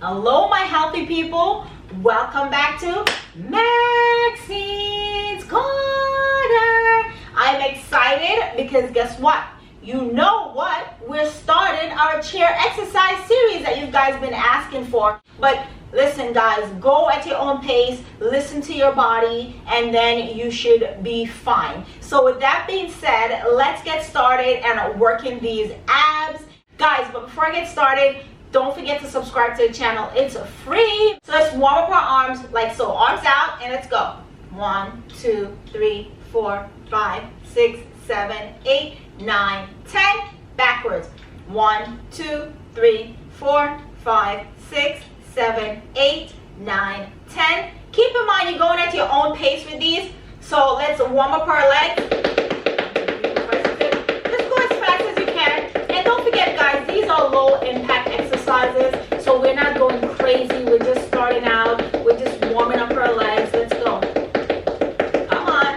Hello, my healthy people. Welcome back to Maxine's Corner. I'm excited because guess what? You know what? We're starting our chair exercise series that you guys been asking for. But listen, guys, go at your own pace, listen to your body, and then you should be fine. So with that being said, let's get started and working these abs. Guys, but before I get started, don't forget to subscribe to the channel. It's free. So let's warm up our arms like so. Arms out and let's go. 1, 2, 3, 4, 5, 6, 7, 8, 9, 10. Backwards. 1, 2, 3, 4, 5, 6, 7, 8, 9, 10. Keep in mind you're going at your own pace with these. So let's warm up our legs. Just go as fast as you can. And don't forget, guys, these are low impact exercises. So we're not going crazy. We're just starting out. We're just warming up our legs. Let's go. Come on.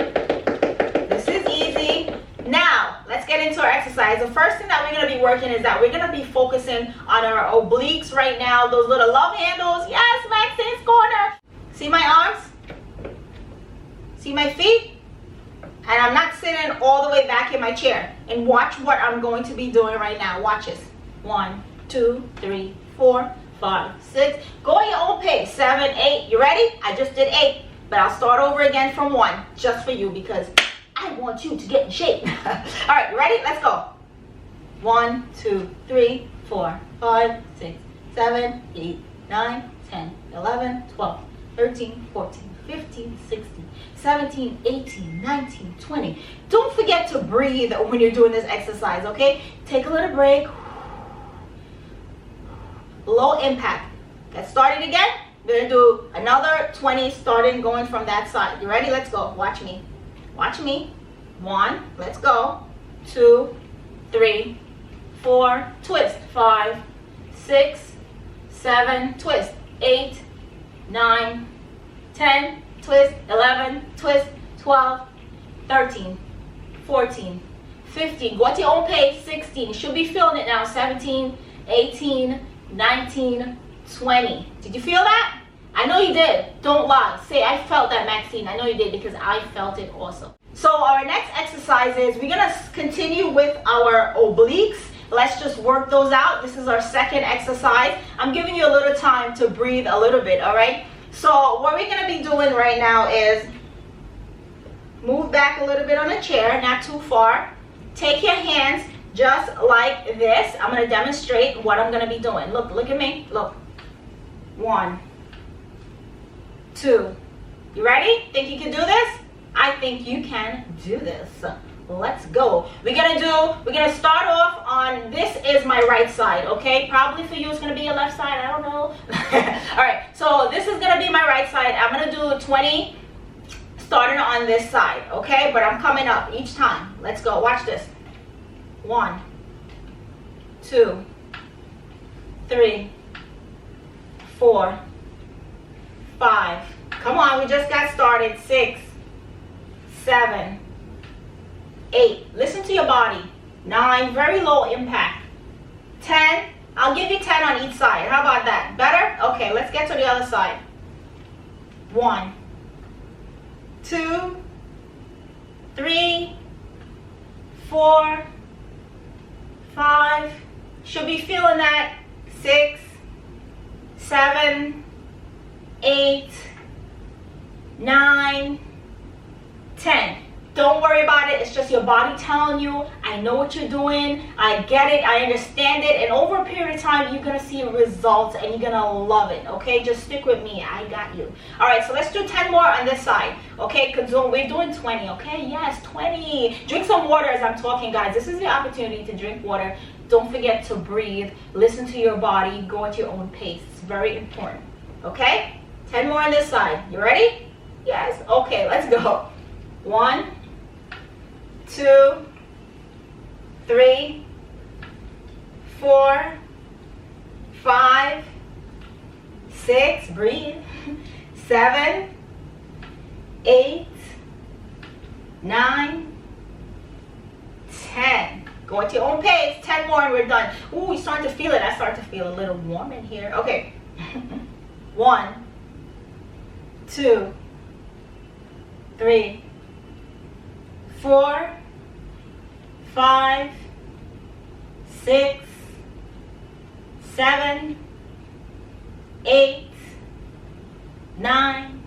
This is easy. Now, let's get into our exercise. The first thing that we're going to be working is that we're going to be focusing on our obliques right now. Those little love handles. Yes, Maxine's Corner. See my arms? See my feet? And I'm not sitting all the way back in my chair. And watch what I'm going to be doing right now. Watch this. 1, 2, 3, 4, 5, 6. Go at your own pace. 7, 8. You ready? I just did 8. But I'll start over again from 1. Just for you because I want you to get in shape. Alright, you ready? Let's go. 1, 2, 3, 4, 5, 6, 7, 8, 9, 10, 11, 12, 13, 14, 15, 16, 17, 18, 19, 20. Don't forget to breathe when you're doing this exercise, okay? Take a little break. Low impact. Get started again. We're going to do another 20 starting going from that side. You ready? Let's go. Watch me. Watch me. 1. Let's go. 2, 3, 4. Twist. 5, 6, 7. Twist. 8, 9, 10. Twist. 11. Twist. 12, 13, 14, 15. Go at your own pace. 16. You should be feeling it now. 17, 18, 19, 20. Did you feel that? I know you did. Don't lie. Say, I felt that, Maxine. I know you did because I felt it also. So our next exercise is we're going to continue with our obliques. Let's just work those out. This is our second exercise. I'm giving you a little time to breathe a little bit, all right? So what we're going to be doing right now is move back a little bit on the chair, not too far. Take your hands just like this. I'm going to demonstrate what I'm going to be doing. Look at me. Look. 1, 2. You ready? Think you can do this? I think you can do this. Let's go. We're going to start off on, this is my right side, okay? Probably for you it's going to be your left side. I don't know. All right. So this is going to be my right side. I'm going to do 20 starting on this side, okay? But I'm coming up each time. Let's go. Watch this. 1, 2, 3, 4, 5. Come on, we just got started. 6, 7, 8. Listen to your body. 9, very low impact. 10, I'll give you 10 on each side. How about that? Better? Okay, let's get to the other side. 1, 2, 3, 4, 5. Should be feeling that. 6, 7, 8, 9, 10. Don't worry about it. It's just your body telling you, I know what you're doing. I get it. I understand it. And over a period of time, you're going to see results and you're going to love it. Okay? Just stick with me. I got you. All right. So let's do 10 more on this side. Okay? Because we're doing 20. Okay? Yes, 20. Drink some water as I'm talking, guys. This is the opportunity to drink water. Don't forget to breathe. Listen to your body. Go at your own pace. It's very important. Okay? 10 more on this side. You ready? Yes. Okay. Let's go. 1, 2, 3, 4, 5, 6, breathe, 7, 8, 9, 10. Go at your own pace. 10 more and we're done. Ooh, you're starting to feel it. I start to feel a little warm in here. Okay. 1, 2, 3, 4, 5, 6, 7, 8, 9,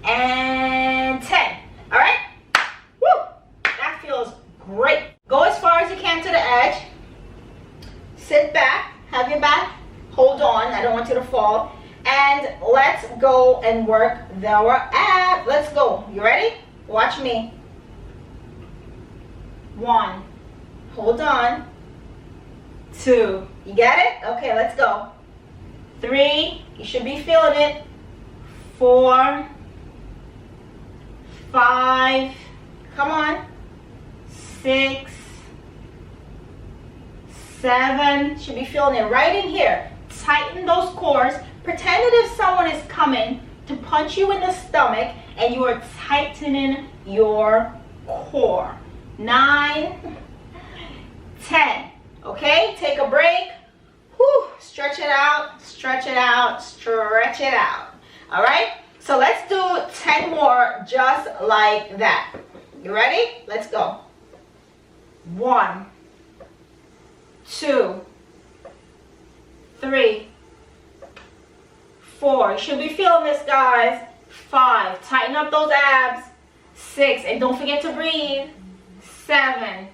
and 10. All right? Woo! That feels great. Go as far as you can to the edge. Sit back. Have your back. Hold on. I don't want you to fall. And let's go and work our abs. Let's go. You ready? Watch me. 1. Hold on. 2. You get it? Okay, let's go. 3. You should be feeling it. 4. 5. Come on. 6. 7. Should be feeling it right in here. Tighten those cores. Pretend that if someone is coming to punch you in the stomach and you are tightening your core. 9, 10. Okay, take a break. Whew. Stretch it out, stretch it out, stretch it out. All right, so let's do 10 more just like that. You ready? Let's go. 1, 2, 3, 4. You should be feeling this, guys. 5. Tighten up those abs. 6. And don't forget to breathe. 7.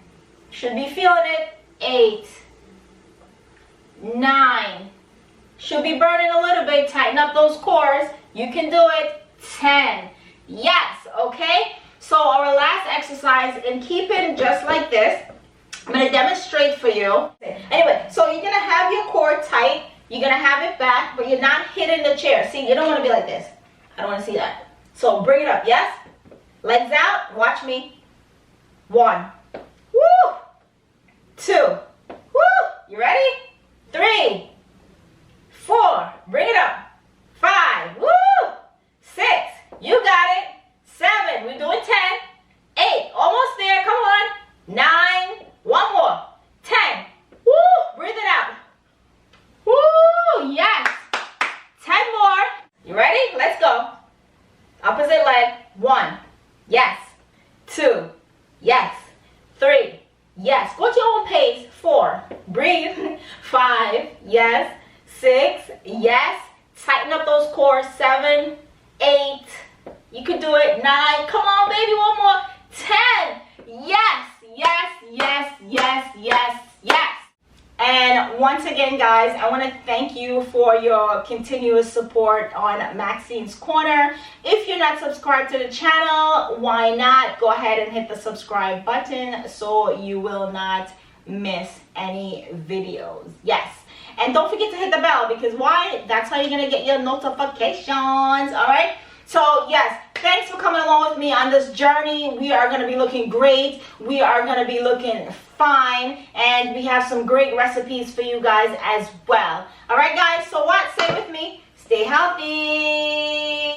Should be feeling it. 8. 9. Should be burning a little bit. Tighten up those cores. You can do it. 10. Yes, okay? So our last exercise, and keep it just like this. I'm going to demonstrate for you. Anyway, so you're going to have your core tight. You're going to have it back, but you're not hitting the chair. See, you don't want to be like this. I don't want to see that. So bring it up, yes? Legs out. Watch me. 1. Woo! 2. Woo! You ready? 3. 4. Bring it up. 5. Woo! 6. You got it. 7. We're doing 10. 8. Almost there. Come on. 9. One more. 10. Woo! Breathe it out. Woo! Yes. 10 more. You ready? Let's go. Opposite leg. 1. Yes. 2. Yes. 3. Yes. Go at your own pace. 4. Breathe. 5. Yes. 6. Yes. Tighten up those cores. 7. 8. You can do it. 9. Come on, baby. One more. 10. Yes. Yes. Yes. Yes. Yes. Yes. And once again, guys, I want to thank you for your continuous support on Maxine's Corner. If you're not subscribed to the channel, why not go ahead and hit the subscribe button so you will not miss any videos. Yes. And don't forget to hit the bell, because why? That's how you're going to get your notifications. All right? So, yes, thanks for coming along with me on this journey. We are going to be looking great. We are going to be looking fine. And we have some great recipes for you guys as well. All right, guys? So what? Say with me. Stay healthy.